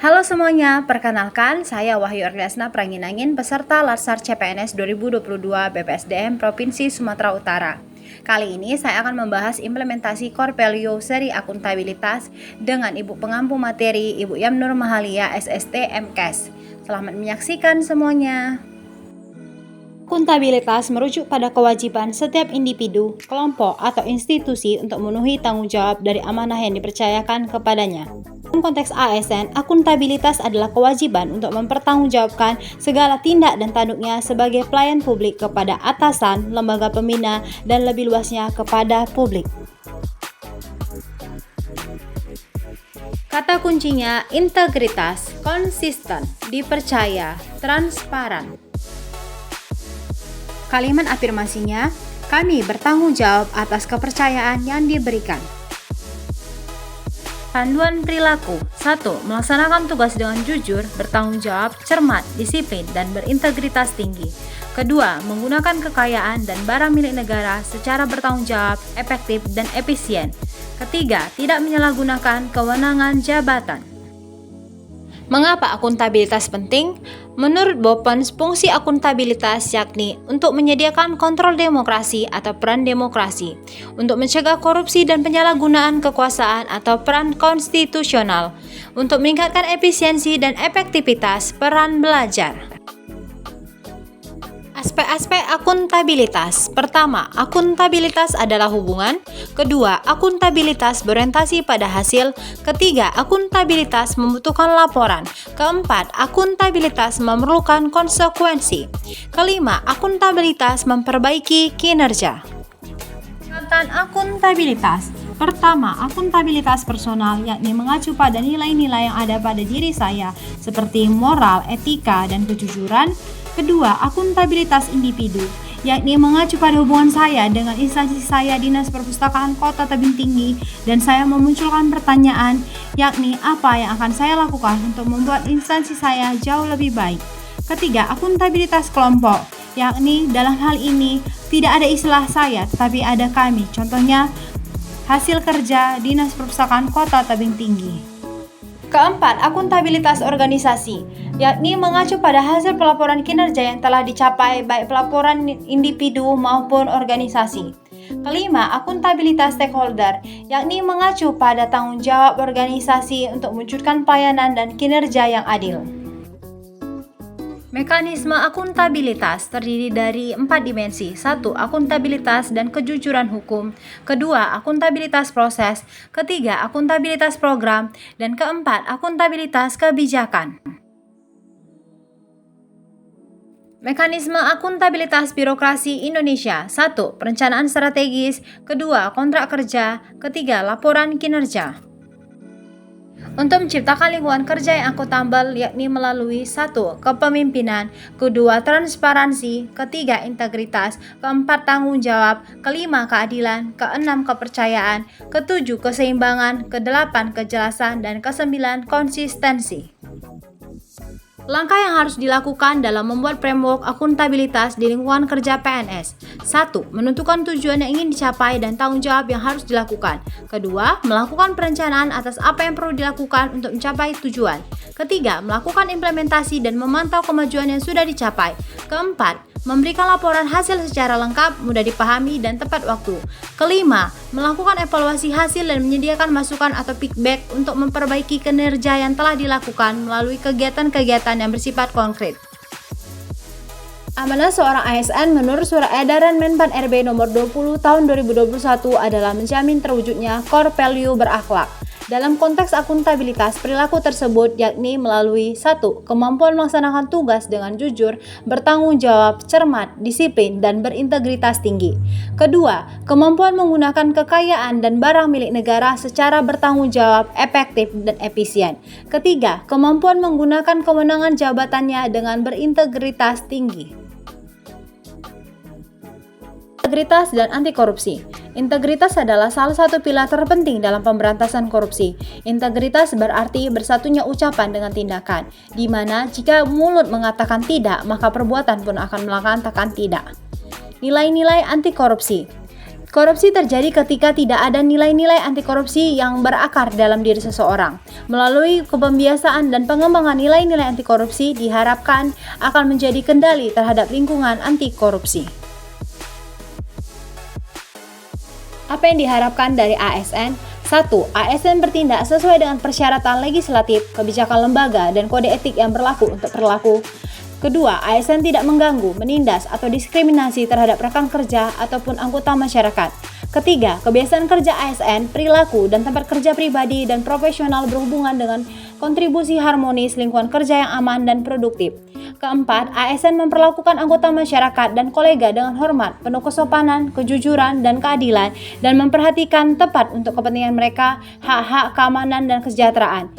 Halo semuanya, perkenalkan saya Wahyu Erliasna Pranginangin, peserta Latsar CPNS 2022 BPSDM Provinsi Sumatera Utara. Kali ini saya akan membahas implementasi Core Value seri akuntabilitas dengan Ibu Pengampu Materi Ibu Yamnur Mahalia SST MKes. Selamat menyaksikan semuanya. Akuntabilitas merujuk pada kewajiban setiap individu, kelompok, atau institusi untuk memenuhi tanggung jawab dari amanah yang dipercayakan kepadanya. Dalam konteks ASN, akuntabilitas adalah kewajiban untuk mempertanggungjawabkan segala tindak dan tanduknya sebagai pelayan publik kepada atasan, lembaga pembina, dan lebih luasnya kepada publik. Kata kuncinya integritas, konsisten, dipercaya, transparan. Kalimat afirmasinya, kami bertanggung jawab atas kepercayaan yang diberikan. Panduan perilaku. 1. Melaksanakan tugas dengan jujur, bertanggung jawab, cermat, disiplin, dan berintegritas tinggi. Kedua, menggunakan kekayaan dan barang milik negara secara bertanggung jawab, efektif, dan efisien. Ketiga, tidak menyalahgunakan kewenangan jabatan. Mengapa akuntabilitas penting? Menurut Bopens, fungsi akuntabilitas yakni untuk menyediakan kontrol demokrasi atau peran demokrasi, untuk mencegah korupsi dan penyalahgunaan kekuasaan atau peran konstitusional, untuk meningkatkan efisiensi dan efektivitas peran belajar. Aspek-aspek akuntabilitas. Pertama, akuntabilitas adalah hubungan. Kedua, akuntabilitas berorientasi pada hasil. Ketiga, akuntabilitas membutuhkan laporan. Keempat, akuntabilitas memerlukan konsekuensi. Kelima, akuntabilitas memperbaiki kinerja. Tingkatan akuntabilitas. Pertama, akuntabilitas personal, yakni mengacu pada nilai-nilai yang ada pada diri saya, seperti moral, etika, dan kejujuran. Kedua, akuntabilitas individu, yakni mengacu pada hubungan saya dengan instansi saya Dinas Perpustakaan Kota Tebing Tinggi, dan saya memunculkan pertanyaan, yakni apa yang akan saya lakukan untuk membuat instansi saya jauh lebih baik. Ketiga, akuntabilitas kelompok, yakni dalam hal ini tidak ada istilah saya, tetapi ada kami. Contohnya, hasil kerja Dinas Perpustakaan Kota Tebing Tinggi. Keempat, akuntabilitas organisasi, yakni mengacu pada hasil pelaporan kinerja yang telah dicapai baik pelaporan individu maupun organisasi. Kelima, akuntabilitas stakeholder, yakni mengacu pada tanggung jawab organisasi untuk mewujudkan pelayanan dan kinerja yang adil. Mekanisme akuntabilitas terdiri dari 4 dimensi. 1. Akuntabilitas dan kejujuran hukum. Kedua, akuntabilitas proses. Ketiga, akuntabilitas program. Dan keempat, akuntabilitas kebijakan. Mekanisme akuntabilitas birokrasi Indonesia. 1. Perencanaan strategis. Kedua, kontrak kerja. Ketiga, laporan kinerja. Untuk menciptakan lingkungan kerja yang akuntabel, yakni melalui 1. Kepemimpinan, kedua transparansi, ketiga integritas, keempat tanggung jawab, kelima keadilan, keenam kepercayaan, ketujuh keseimbangan, kedelapan kejelasan, dan kesembilan konsistensi. Langkah yang harus dilakukan dalam membuat framework akuntabilitas di lingkungan kerja PNS. 1. Menentukan tujuan yang ingin dicapai dan tanggung jawab yang harus dilakukan. Kedua, melakukan perencanaan atas apa yang perlu dilakukan untuk mencapai tujuan. Ketiga, melakukan implementasi dan memantau kemajuan yang sudah dicapai. Keempat, memberikan laporan hasil secara lengkap, mudah dipahami, dan tepat waktu. Kelima, melakukan evaluasi hasil dan menyediakan masukan atau feedback untuk memperbaiki kinerja yang telah dilakukan melalui kegiatan-kegiatan yang bersifat konkret. Amanah seorang ASN menurut Surat Edaran Menpan RB nomor 20 tahun 2021 adalah menjamin terwujudnya core value berakhlak. Dalam konteks akuntabilitas, perilaku tersebut yakni melalui 1. Kemampuan melaksanakan tugas dengan jujur, bertanggung jawab, cermat, disiplin, dan berintegritas tinggi. Kedua, kemampuan menggunakan kekayaan dan barang milik negara secara bertanggung jawab, efektif, dan efisien. Ketiga, kemampuan menggunakan kewenangan jabatannya dengan berintegritas tinggi. Integritas dan anti korupsi. Integritas adalah salah satu pilar terpenting dalam pemberantasan korupsi. Integritas berarti bersatunya ucapan dengan tindakan, di mana jika mulut mengatakan tidak, maka perbuatan pun akan mengatakan tidak. Nilai-nilai anti korupsi. Korupsi terjadi ketika tidak ada nilai-nilai anti korupsi yang berakar dalam diri seseorang. Melalui kepembiasaan dan pengembangan nilai-nilai anti korupsi diharapkan akan menjadi kendali terhadap lingkungan anti korupsi. Apa yang diharapkan dari ASN? 1. ASN bertindak sesuai dengan persyaratan legislatif, kebijakan lembaga, dan kode etik yang berlaku untuk perilaku. Kedua, ASN tidak mengganggu, menindas, atau diskriminasi terhadap rekan kerja ataupun anggota masyarakat. Ketiga, kebiasaan kerja ASN, perilaku, dan tempat kerja pribadi dan profesional berhubungan dengan kontribusi harmonis lingkungan kerja yang aman dan produktif. Keempat, ASN memperlakukan anggota masyarakat dan kolega dengan hormat, penuh kesopanan, kejujuran, dan keadilan, dan memperhatikan tepat untuk kepentingan mereka, hak-hak, keamanan, dan kesejahteraan.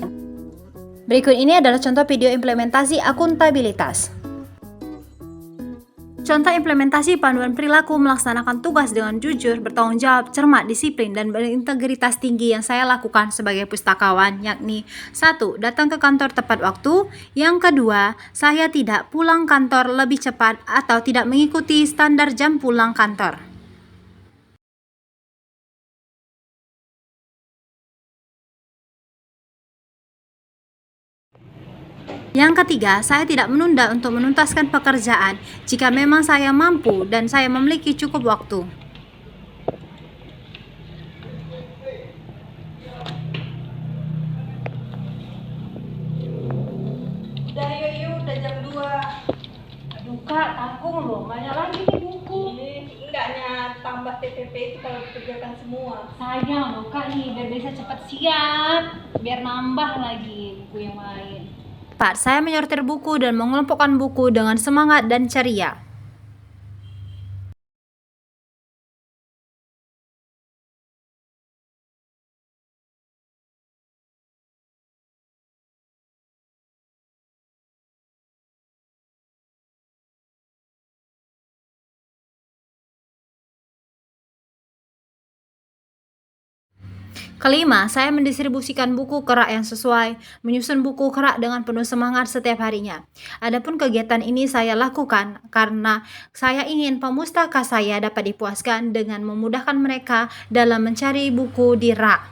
Berikut ini adalah contoh video implementasi akuntabilitas. Contoh implementasi panduan perilaku melaksanakan tugas dengan jujur, bertanggung jawab, cermat, disiplin, dan berintegritas tinggi yang saya lakukan sebagai pustakawan, yakni 1. Datang ke kantor tepat waktu. Yang kedua, saya tidak pulang kantor lebih cepat atau tidak mengikuti standar jam pulang kantor. Yang ketiga, saya tidak menunda untuk menuntaskan pekerjaan jika memang saya mampu dan saya memiliki cukup waktu. Udah yuk, udah jam 2. Aduh Kak, tanggung loh, banyak lagi nih buku. Ini enggaknya tambah TPP itu kalau dikerjakan semua. Sayang loh Kak nih, biar bisa cepat siap, biar nambah lagi buku yang lain. 4. Saya menyortir buku dan mengelompokkan buku dengan semangat dan ceria. Kelima, saya mendistribusikan buku kerak yang sesuai, menyusun buku kerak dengan penuh semangat setiap harinya. Adapun kegiatan ini saya lakukan karena saya ingin pemustaka saya dapat dipuaskan dengan memudahkan mereka dalam mencari buku di rak.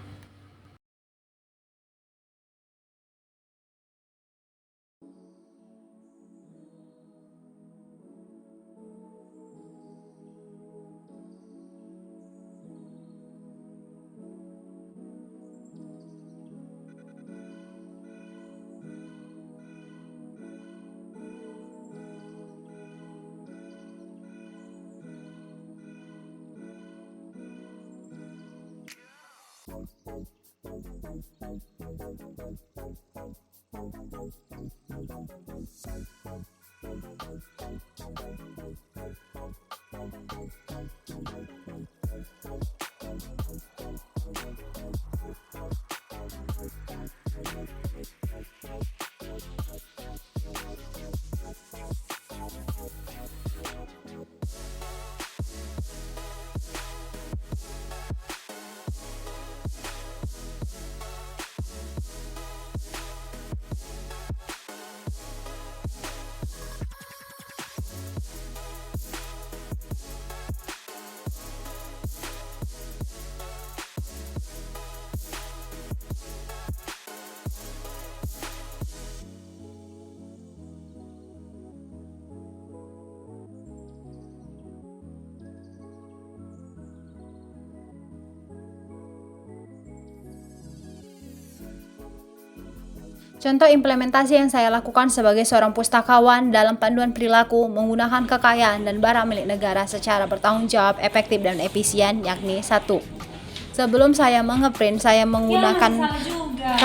Contoh implementasi yang saya lakukan sebagai seorang pustakawan dalam panduan perilaku menggunakan kekayaan dan barang milik negara secara bertanggung jawab, efektif, dan efisien, yakni 1. Sebelum saya mengeprint, saya menggunakan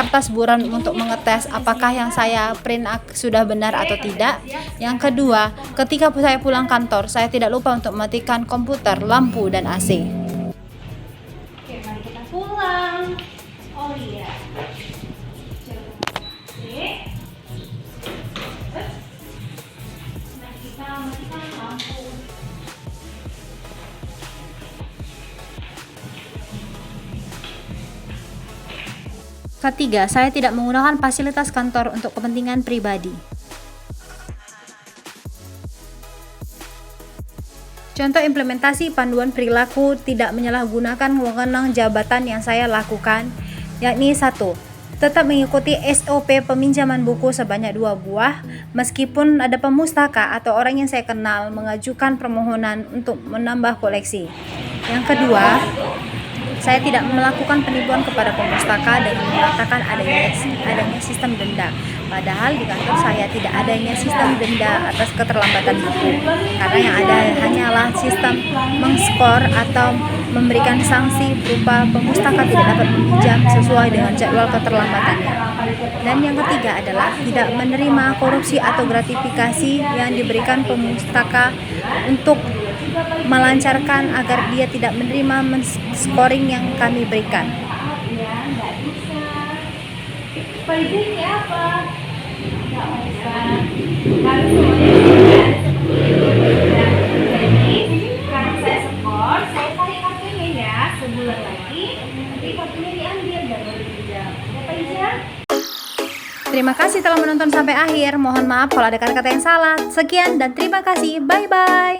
kertas buram untuk mengetes apakah yang saya print sudah benar atau tidak. Yang kedua, ketika saya pulang kantor, saya tidak lupa untuk mematikan komputer, lampu, dan AC. Oke, mari kita pulang. Oh iya. Mari kita matikan lampu. Ketiga, saya tidak menggunakan fasilitas kantor untuk kepentingan pribadi. Contoh implementasi panduan perilaku tidak menyalahgunakan wewenang jabatan yang saya lakukan, yakni 1. Tetap mengikuti SOP peminjaman buku sebanyak 2 buah, meskipun ada pemustaka atau orang yang saya kenal mengajukan permohonan untuk menambah koleksi. Yang kedua, saya tidak melakukan penipuan kepada pemustaka dengan mengatakan adanya sistem denda. Padahal di kantor saya tidak adanya sistem denda atas keterlambatan buku, karena yang ada hanyalah sistem mengskor atau memberikan sanksi berupa pemustaka tidak dapat meminjam sesuai dengan jadwal keterlambatannya. Dan yang ketiga adalah tidak menerima korupsi atau gratifikasi yang diberikan pemustaka untuk melancarkan agar dia tidak menerima scoring yang kami berikan. Perizinnya apa? Nggak usah. Harus semuanya sudah. Jadi, karena saya skor, saya tarik kartunya ya. Sebulan lagi, nanti kartunya diambil dan baru dipinjam. Apa aja? Terima kasih telah menonton sampai akhir. Mohon maaf kalau ada kata-kata yang salah. Sekian dan terima kasih. Bye-bye.